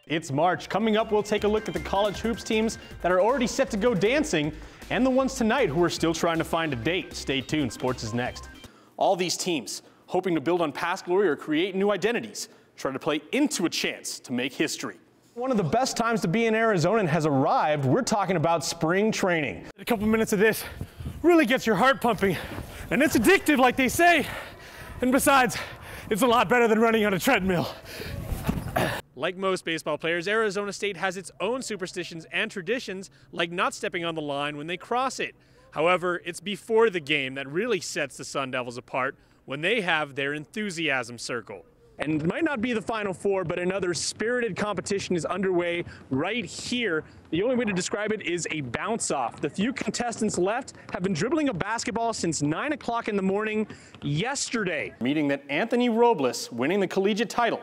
It's March. Coming up, we'll take a look at the college hoops teams that are already set to go dancing and the ones tonight who are still trying to find a date. Stay tuned. Sports is next. All these teams hoping to build on past glory or create new identities, try to play into a chance to make history. One of the best times to be in Arizona has arrived. We're talking about spring training. A couple minutes of this really gets your heart pumping, and it's addictive like they say. And besides, it's a lot better than running on a treadmill. Like most baseball players, Arizona State has its own superstitions and traditions, like not stepping on the line when they cross it. However, it's before the game that really sets the Sun Devils apart, when they have their enthusiasm circle. And it might not be the Final Four, but another spirited competition is underway right here. The only way to describe it is a bounce-off. The few contestants left have been dribbling a basketball since 9 o'clock in the morning yesterday. Meaning that Anthony Robles, winning the collegiate title,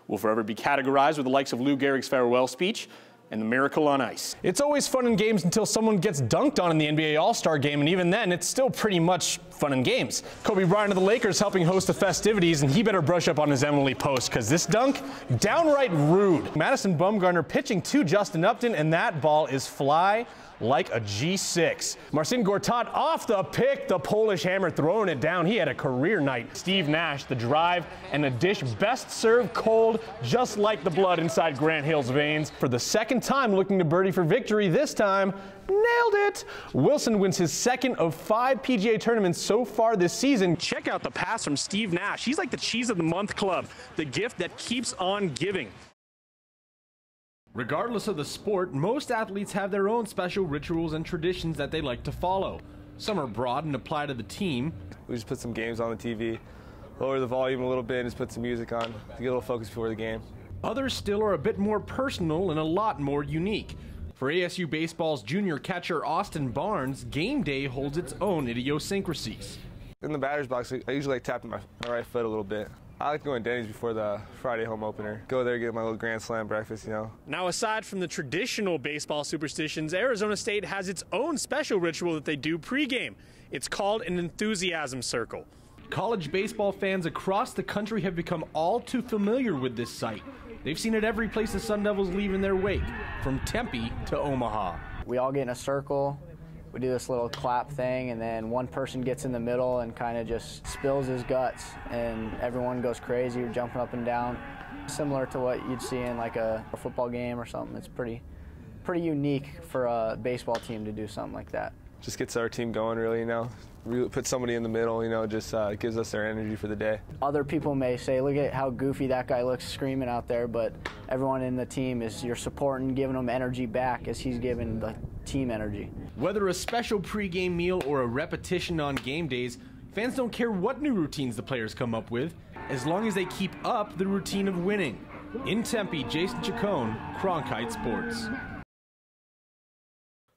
will forever be categorized with the likes of Lou Gehrig's farewell speech and the miracle on ice. It's always fun in games until someone gets dunked on in the NBA All-Star game, and even then, it's still pretty much fun and games. Kobe Bryant of the Lakers helping host the festivities, and he better brush up on his Emily post, because this dunk, downright rude. Madison Bumgarner pitching to Justin Upton, and that ball is fly like a G6. Marcin Gortat off the pick, the Polish hammer throwing it down. He had a career night. Steve Nash, the drive and the dish, best served cold, just like the blood inside Grant Hill's veins. For the second time looking to birdie for victory, this time nailed it. Wilson wins his second of 5 PGA tournaments so far this season. Check out the pass from Steve Nash. He's like the cheese of the month club, the gift that keeps on giving. Regardless of the sport, most athletes have their own special rituals and traditions that they like to follow. Some are broad and apply to the team. We just put some games on the TV, lower the volume a little bit, and just put some music on to get a little focus before the game. Others still are a bit more personal and a lot more unique. For ASU baseball's junior catcher Austin Barnes, game day holds its own idiosyncrasies. In the batter's box, I usually like tapping my right foot a little bit. I like going to Denny's before the Friday home opener. Go there, get my little Grand Slam breakfast, you know. Now, aside from the traditional baseball superstitions, Arizona State has its own special ritual that they do pregame. It's called an enthusiasm circle. College baseball fans across the country have become all too familiar with this sight. They've seen it every place the Sun Devils leave in their wake, from Tempe to Omaha. We all get in a circle. We do this little clap thing, and then one person gets in the middle and kind of just spills his guts, and everyone goes crazy, jumping up and down. Similar to what you'd see in like a football game or something. It's pretty unique for a baseball team to do something like that. Just gets our team going, really, you know. Really put somebody in the middle, you know, just gives us their energy for the day. Other people may say, look at how goofy that guy looks screaming out there, but everyone in the team you're supporting, giving them energy back as he's giving the team energy. Whether a special pregame meal or a repetition on game days, fans don't care what new routines the players come up with, as long as they keep up the routine of winning. In Tempe, Jason Chacon, Cronkite Sports.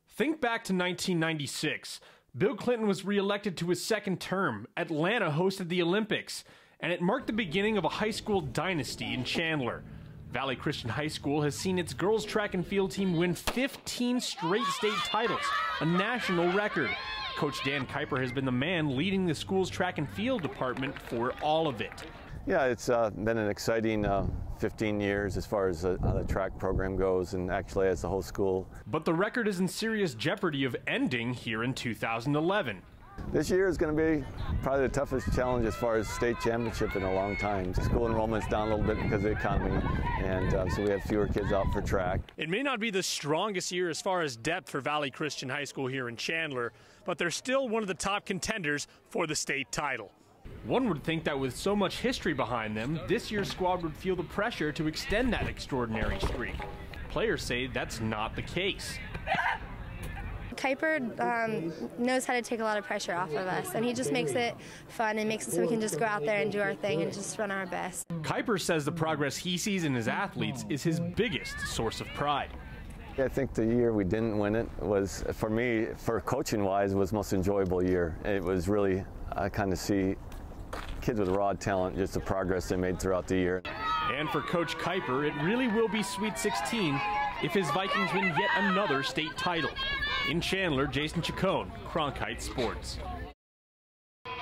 Think back to 1996. Bill Clinton was re-elected to his second term. Atlanta hosted the Olympics, and it marked the beginning of a high school dynasty in Chandler. Valley Christian High School has seen its girls track and field team win 15 straight state titles, a national record. Coach Dan Kuiper has been the man leading the school's track and field department for all of it. Yeah, it's been an exciting 15 years as far as the track program goes, and actually as the whole school. But the record is in serious jeopardy of ending here in 2011. This year is going to be probably the toughest challenge as far as state championship in a long time. School enrollment's down a little bit because of the economy, and so we have fewer kids out for track. It may not be the strongest year as far as depth for Valley Christian High School here in Chandler, but they're still one of the top contenders for the state title. One would think that with so much history behind them, this year's squad would feel the pressure to extend that extraordinary streak. Players say that's not the case. Kuiper knows how to take a lot of pressure off of us, and he just makes it fun and makes it so we can just go out there and do our thing and just run our best. Kuiper says the progress he sees in his athletes is his biggest source of pride. I think the year we didn't win it was, for me, for coaching-wise, was the most enjoyable year. It was really, I kind of see kids with raw talent, just the progress they made throughout the year. And for Coach Kuiper, it really will be Sweet 16 if his Vikings win yet another state title. In Chandler, Jason Chacon, Cronkite Sports.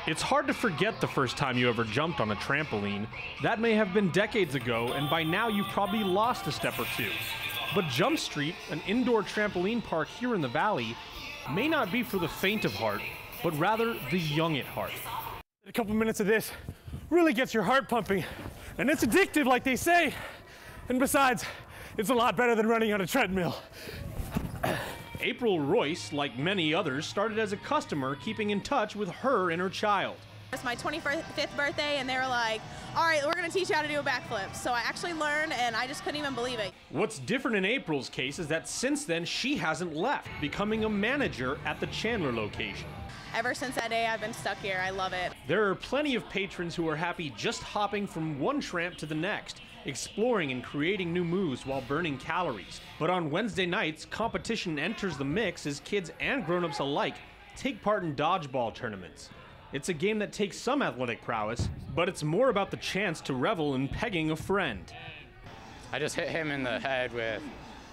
It's hard to forget the first time you ever jumped on a trampoline. That may have been decades ago, and by now you've probably lost a step or two. But Jump Street, an indoor trampoline park here in the Valley, may not be for the faint of heart, but rather the young at heart. A couple minutes of this really gets your heart pumping, and it's addictive like they say. And besides, it's a lot better than running on a treadmill. April Royce, like many others, started as a customer keeping in touch with her inner child. It's my 25th birthday, and they were like, all right, we're going to teach you how to do a backflip. So I actually learned, and I just couldn't even believe it. What's different in April's case is that since then, she hasn't left, becoming a manager at the Chandler location. Ever since that day, I've been stuck here. I love it. There are plenty of patrons who are happy just hopping from one tramp to the next, exploring and creating new moves while burning calories. But on Wednesday nights, competition enters the mix as kids and grown-ups alike take part in dodgeball tournaments. It's a game that takes some athletic prowess, but it's more about the chance to revel in pegging a friend. I just hit him in the head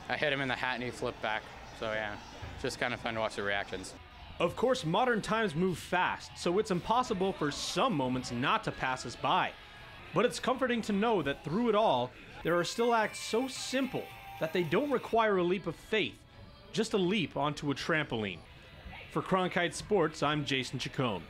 I hit him in the hat and he flipped back. So yeah, it's just kind of fun to watch the reactions. Of course, modern times move fast, so it's impossible for some moments not to pass us by. But it's comforting to know that through it all, there are still acts so simple that they don't require a leap of faith, just a leap onto a trampoline. For Cronkite Sports, I'm Jason Chacon.